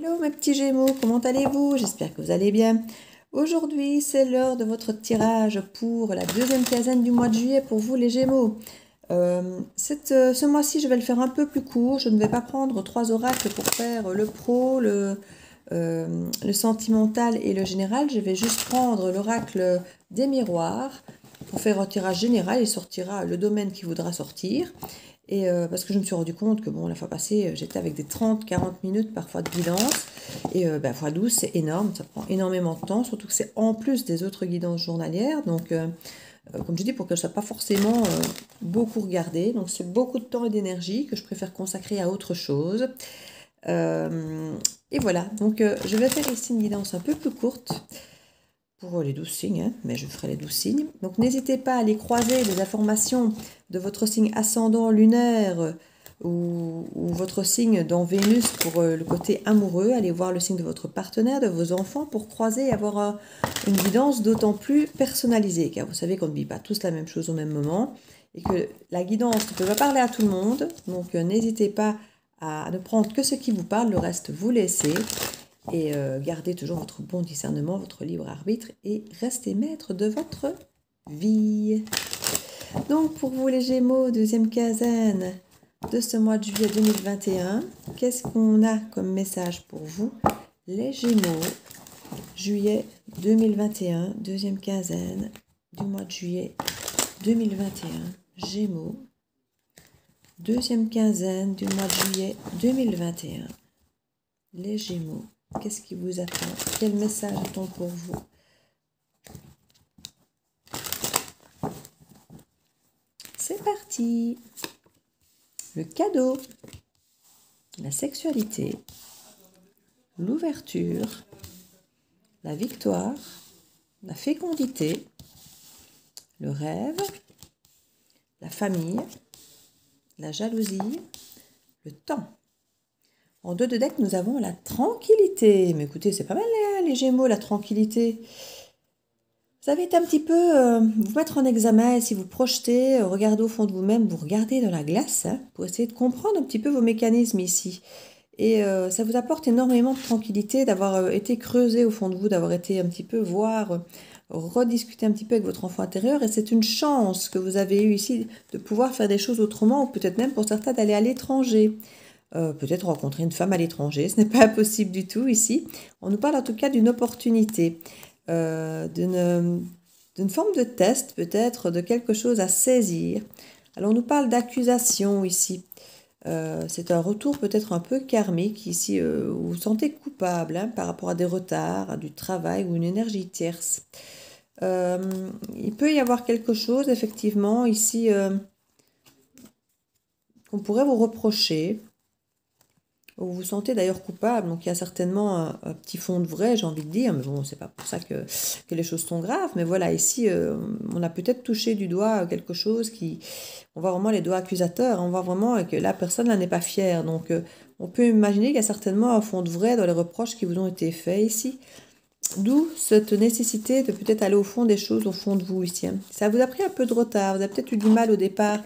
Hello mes petits Gémeaux, comment allez-vous? J'espère que vous allez bien. Aujourd'hui, c'est l'heure de votre tirage pour la deuxième quinzaine du mois de juillet pour vous les Gémeaux. Ce mois-ci, je vais le faire un peu plus court. Je ne vais pas prendre 3 oracles pour faire le pro, le sentimental et le général. Je vais juste prendre l'oracle des miroirs pour faire un tirage général. Il sortira le domaine qui voudra sortir. Et parce que je me suis rendu compte que bon, la fois passée, j'étais avec des 30-40 minutes parfois de guidance. Et fois 12, c'est énorme, ça prend énormément de temps, surtout que c'est en plus des autres guidances journalières. Donc, comme je dis, pour que je ne sois pas forcément beaucoup regardée. Donc, c'est beaucoup de temps et d'énergie que je préfère consacrer à autre chose. Et voilà, donc je vais faire ici une guidance un peu plus courte pour les 12 signes, hein, mais je ferai les 12 signes. Donc n'hésitez pas à aller croiser les informations de votre signe ascendant lunaire ou votre signe dans Vénus pour le côté amoureux. Allez voir le signe de votre partenaire, de vos enfants pour croiser et avoir une guidance d'autant plus personnalisée. Car vous savez qu'on ne vit pas tous la même chose au même moment et que la guidance ne peut pas parler à tout le monde. Donc n'hésitez pas à ne prendre que ce qui vous parle, le reste vous laissez. Et gardez toujours votre bon discernement, votre libre arbitre et restez maître de votre vie. Donc pour vous les Gémeaux, deuxième quinzaine de ce mois de juillet 2021, qu'est-ce qu'on a comme message pour vous les Gémeaux? Juillet 2021, deuxième quinzaine du mois de juillet 2021, Gémeaux. Deuxième quinzaine du mois de juillet 2021, les Gémeaux. Qu'est-ce qui vous attend? Quel message attend pour vous? C'est parti! Le cadeau, la sexualité, l'ouverture, la victoire, la fécondité, le rêve, la famille, la jalousie, le temps. En 2 de deck, nous avons la tranquillité. Mais écoutez, c'est pas mal les Gémeaux, la tranquillité. Vous savez, un petit peu vous mettre en examen, si vous projetez, regardez au fond de vous-même, vous regardez dans la glace pour essayer de comprendre un petit peu vos mécanismes ici. Et ça vous apporte énormément de tranquillité d'avoir été creusé au fond de vous, d'avoir été un petit peu voir, rediscuter un petit peu avec votre enfant intérieur. Et c'est une chance que vous avez eue ici de pouvoir faire des choses autrement, ou peut-être même pour certains d'aller à l'étranger. Peut-être rencontrer une femme à l'étranger, ce n'est pas impossible du tout ici. On nous parle en tout cas d'une opportunité, d'une forme de test peut-être, de quelque chose à saisir. Alors on nous parle d'accusation ici. C'est un retour peut-être un peu karmique ici, où vous vous sentez coupable par rapport à des retards, à du travail ou une énergie tierce. Il peut y avoir quelque chose effectivement ici qu'on pourrait vous reprocher. Vous vous sentez d'ailleurs coupable, donc il y a certainement un petit fond de vrai, j'ai envie de dire, mais bon, c'est pas pour ça que les choses sont graves, mais voilà, ici, on a peut-être touché du doigt quelque chose qui, on voit vraiment les doigts accusateurs, on voit vraiment que la personne là n'est pas fière, donc on peut imaginer qu'il y a certainement un fond de vrai dans les reproches qui vous ont été faits ici, d'où cette nécessité de peut-être aller au fond des choses, au fond de vous ici. Ça vous a pris un peu de retard, vous avez peut-être eu du mal au départ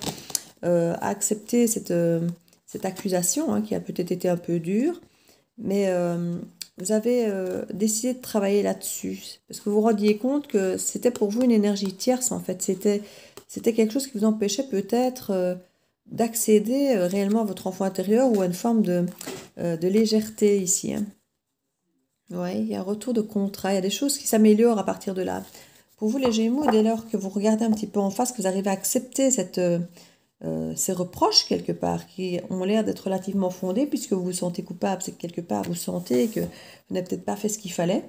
à accepter cette accusation qui a peut-être été un peu dure, mais vous avez décidé de travailler là-dessus, parce que vous vous rendiez compte que c'était pour vous une énergie tierce, en fait. C'était quelque chose qui vous empêchait peut-être d'accéder réellement à votre enfant intérieur ou à une forme de légèreté ici. Ouais, il y a un retour de contrat, il y a des choses qui s'améliorent à partir de là. Pour vous, les Gémeaux, dès lors que vous regardez un petit peu en face, que vous arrivez à accepter ces reproches quelque part qui ont l'air d'être relativement fondés puisque vous vous sentez coupable, c'est que quelque part vous sentez que vous n'avez peut-être pas fait ce qu'il fallait.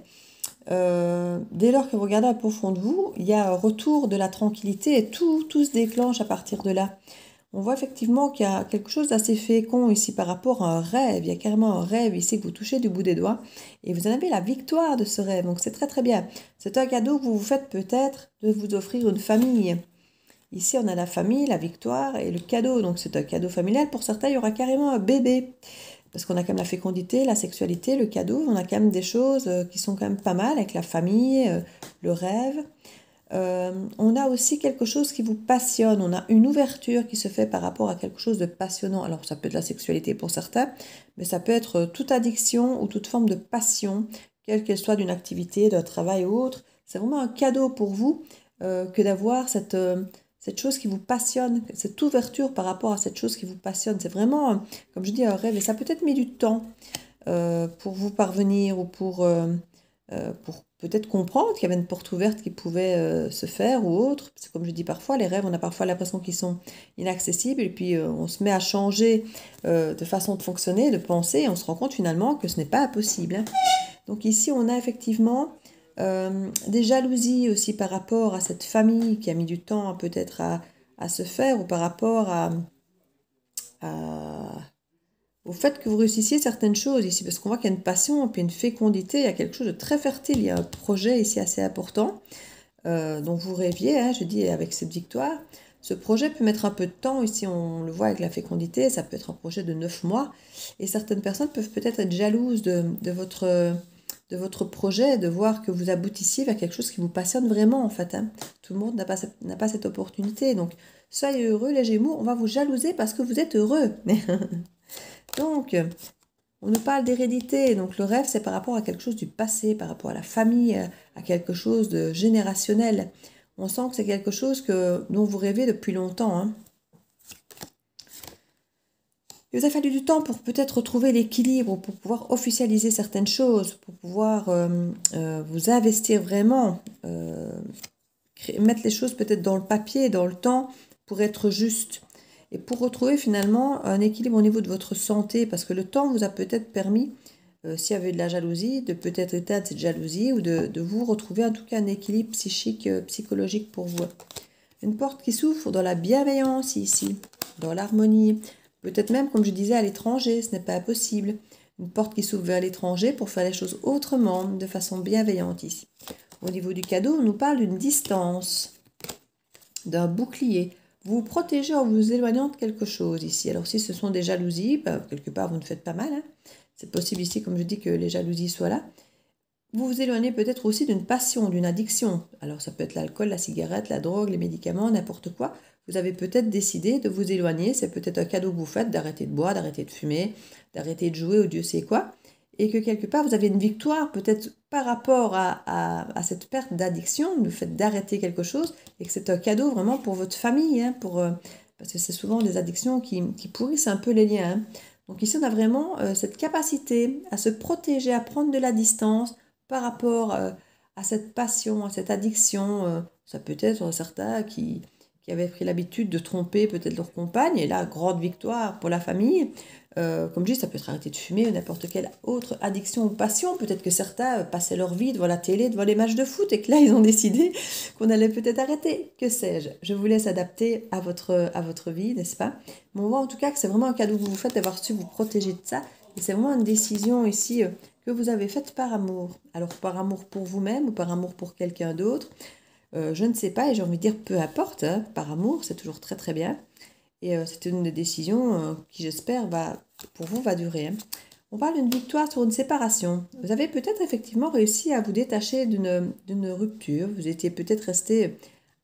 Dès lors que vous regardez un peu au fond de vous, il y a un retour de la tranquillité et tout se déclenche à partir de là. On voit effectivement qu'il y a quelque chose d'assez fécond ici par rapport à un rêve. Il y a carrément un rêve ici que vous touchez du bout des doigts et vous en avez la victoire de ce rêve. Donc c'est très très bien. C'est un cadeau que vous vous faites peut-être de vous offrir une famille. Ici, on a la famille, la victoire et le cadeau. Donc, c'est un cadeau familial. Pour certains, il y aura carrément un bébé. Parce qu'on a quand même la fécondité, la sexualité, le cadeau. On a quand même des choses qui sont quand même pas mal avec la famille, le rêve. On a aussi quelque chose qui vous passionne, on a une ouverture qui se fait par rapport à quelque chose de passionnant. Alors ça peut être la sexualité pour certains, mais ça peut être toute addiction ou toute forme de passion, quelle qu'elle soit, d'une activité, d'un travail ou autre. C'est vraiment un cadeau pour vous que d'avoir cette chose qui vous passionne, cette ouverture par rapport à cette chose qui vous passionne. C'est vraiment, comme je dis, un rêve, et ça peut être mis du temps pour vous parvenir ou pour peut-être comprendre qu'il y avait une porte ouverte qui pouvait se faire ou autre. C'est comme je dis parfois, les rêves, on a parfois l'impression qu'ils sont inaccessibles et puis on se met à changer de façon de fonctionner, de penser, et on se rend compte finalement que ce n'est pas impossible, hein. Donc ici, on a effectivement des jalousies aussi par rapport à cette famille qui a mis du temps peut-être à se faire, ou par rapport au fait que vous réussissiez certaines choses ici, parce qu'on voit qu'il y a une passion, puis une fécondité, il y a quelque chose de très fertile, il y a un projet ici assez important dont vous rêviez, hein, je dis, avec cette victoire. Ce projet peut mettre un peu de temps, ici on le voit avec la fécondité, ça peut être un projet de 9 mois, et certaines personnes peuvent peut-être être jalouses de votre projet, de voir que vous aboutissiez vers quelque chose qui vous passionne vraiment en fait, hein. Tout le monde n'a pas cette opportunité, donc soyez heureux les Gémeaux, on va vous jalouser parce que vous êtes heureux. Donc, on nous parle d'hérédité, donc le rêve c'est par rapport à quelque chose du passé, par rapport à la famille, à quelque chose de générationnel. On sent que c'est quelque chose dont vous rêvez depuis longtemps, hein. Il vous a fallu du temps pour peut-être retrouver l'équilibre, pour pouvoir officialiser certaines choses, pour pouvoir vous investir vraiment, mettre les choses peut-être dans le papier, dans le temps, pour être juste. Et pour retrouver finalement un équilibre au niveau de votre santé, parce que le temps vous a peut-être permis, s'il y avait de la jalousie, de peut-être éteindre cette jalousie, ou de vous retrouver en tout cas un équilibre psychique, psychologique pour vous. Une porte qui s'ouvre dans la bienveillance ici, dans l'harmonie. Peut-être même, comme je disais, à l'étranger, ce n'est pas impossible. Une porte qui s'ouvre vers l'étranger pour faire les choses autrement, de façon bienveillante ici. Au niveau du cadeau, on nous parle d'une distance, d'un bouclier. Vous vous protégez en vous éloignant de quelque chose ici. Alors si ce sont des jalousies, quelque part vous ne faites pas mal, hein. C'est possible ici, comme je dis, que les jalousies soient là. Vous vous éloignez peut-être aussi d'une passion, d'une addiction. Alors ça peut être l'alcool, la cigarette, la drogue, les médicaments, n'importe quoi. Vous avez peut-être décidé de vous éloigner. C'est peut-être un cadeau que vous faites d'arrêter de boire, d'arrêter de fumer, d'arrêter de jouer ou Dieu sait quoi. Et que quelque part vous avez une victoire peut-être par rapport à cette perte d'addiction, le fait d'arrêter quelque chose, et que c'est un cadeau vraiment pour votre famille, hein, parce que c'est souvent des addictions qui pourrissent un peu les liens, hein. Donc ici on a vraiment cette capacité à se protéger, à prendre de la distance par rapport à cette passion, à cette addiction. Ça peut être certains qui avaient pris l'habitude de tromper peut-être leur compagne, et là, grande victoire pour la famille. Comme je dis, ça peut être arrêter de fumer ou n'importe quelle autre addiction ou passion. Peut-être que certains passaient leur vie devant la télé, devant les matchs de foot, et que là, ils ont décidé qu'on allait peut-être arrêter. Que sais-je? Je vous laisse adapter à votre vie, n'est-ce pas? Mais on voit en tout cas que c'est vraiment un cadeau que vous vous faites d'avoir su vous protéger de ça. Et c'est vraiment une décision ici que vous avez faite par amour. Alors par amour pour vous-même ou par amour pour quelqu'un d'autre, je ne sais pas, et j'ai envie de dire peu importe, hein, par amour, c'est toujours très très bien. Et c'est une décision qui, j'espère, pour vous, va durer, hein. On parle d'une victoire sur une séparation. Vous avez peut-être effectivement réussi à vous détacher d'une rupture. Vous étiez peut-être resté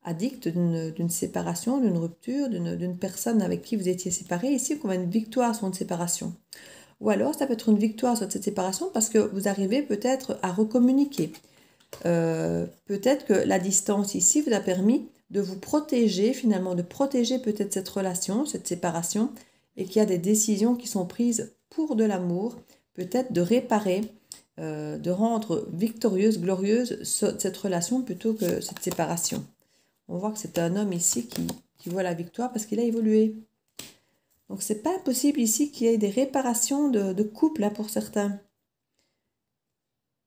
addict d'une séparation, d'une rupture, d'une personne avec qui vous étiez séparé. Ici, on a une victoire sur une séparation. Ou alors, ça peut être une victoire sur cette séparation parce que vous arrivez peut-être à recommuniquer. Peut-être que la distance ici vous a permis de vous protéger, finalement, de protéger peut-être cette relation, cette séparation, et qu'il y a des décisions qui sont prises pour de l'amour, peut-être de réparer, de rendre victorieuse, glorieuse cette relation plutôt que cette séparation. On voit que c'est un homme ici qui voit la victoire parce qu'il a évolué. Donc c'est pas impossible ici qu'il y ait des réparations de couple, hein, pour certains,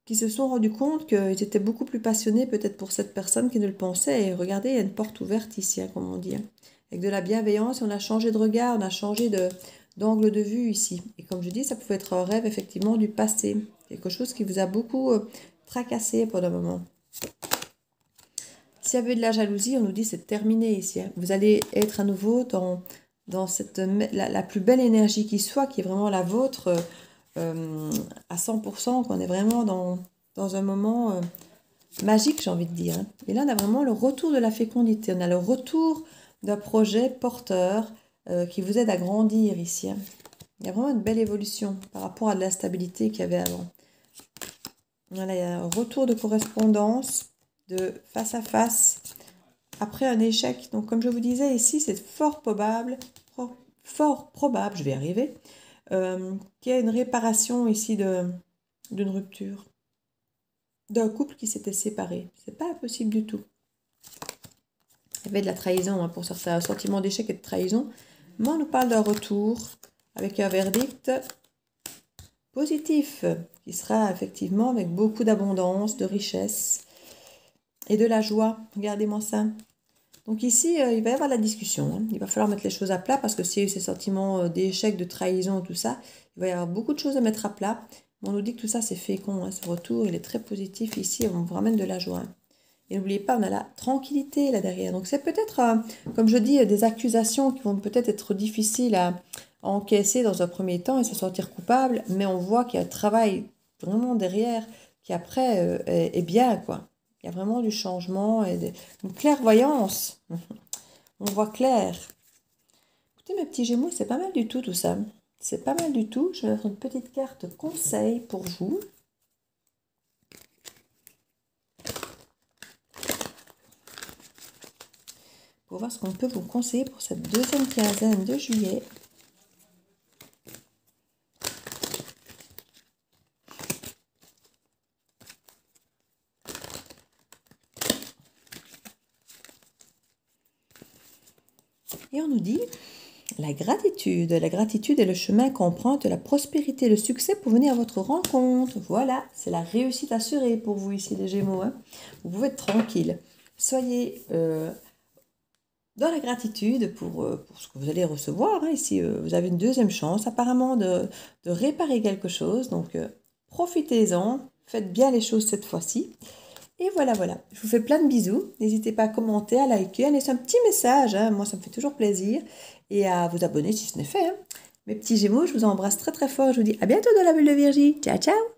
qui se sont rendus compte qu'ils étaient beaucoup plus passionnés peut-être pour cette personne qu'ils ne le pensaient. Et regardez, il y a une porte ouverte ici, hein, comme on dit, hein. Avec de la bienveillance, on a changé de regard, on a changé d'angle de vue ici. Et comme je dis, ça pouvait être un rêve effectivement du passé. Quelque chose qui vous a beaucoup tracassé pendant un moment. S'il y avait de la jalousie, on nous dit c'est terminé ici, hein. Vous allez être à nouveau dans la plus belle énergie qui soit, qui est vraiment la vôtre, à 100%, qu'on est vraiment dans un moment magique, j'ai envie de dire. Et là, on a vraiment le retour de la fécondité. On a le retour d'un projet porteur qui vous aide à grandir ici. Il y a vraiment une belle évolution par rapport à de l'instabilité qu'il y avait avant. Voilà, il y a un retour de correspondance, de face à face, après un échec. Donc, comme je vous disais ici, c'est fort probable, je vais y arriver, qu'il y ait une réparation ici d'une rupture, d'un couple qui s'était séparé. C'est pas impossible du tout. Il y avait de la trahison hein, pour certains, un sentiment d'échec et de trahison. Mais on nous parle d'un retour avec un verdict positif qui sera effectivement avec beaucoup d'abondance, de richesse et de la joie. Regardez-moi ça. Donc ici, il va y avoir la discussion. Hein. Il va falloir mettre les choses à plat parce que s'il y a eu ces sentiments d'échec, de trahison, tout ça, il va y avoir beaucoup de choses à mettre à plat. On nous dit que tout ça, c'est fécond. Hein. Ce retour, il est très positif ici. On vous ramène de la joie. Hein. Et n'oubliez pas, on a la tranquillité là derrière. Donc c'est peut-être, comme je dis, des accusations qui vont peut-être être difficiles à encaisser dans un premier temps et se sentir coupable. Mais on voit qu'il y a un travail vraiment derrière qui après est bien, quoi. Il y a vraiment du changement et une clairvoyance. On voit clair. Écoutez, mes petits Gémeaux, c'est pas mal du tout ça. C'est pas mal du tout. Je vais faire une petite carte conseil pour vous. Pour voir ce qu'on peut vous conseiller pour cette deuxième quinzaine de juillet. Et on nous dit la gratitude. La gratitude est le chemin qu'emprunte la prospérité et le succès pour venir à votre rencontre. Voilà, c'est la réussite assurée pour vous ici les Gémeaux. Hein. Vous pouvez être tranquille. Soyez dans la gratitude pour ce que vous allez recevoir. Hein. Ici, vous avez une deuxième chance apparemment de réparer quelque chose. Donc, profitez-en. Faites bien les choses cette fois-ci. Et voilà. Je vous fais plein de bisous. N'hésitez pas à commenter, à liker, à laisser un petit message. Hein. Moi, ça me fait toujours plaisir. Et à vous abonner si ce n'est fait. Hein. Mes petits Gémeaux, je vous embrasse très très fort. Je vous dis à bientôt dans la bulle de Virgie. Ciao, ciao.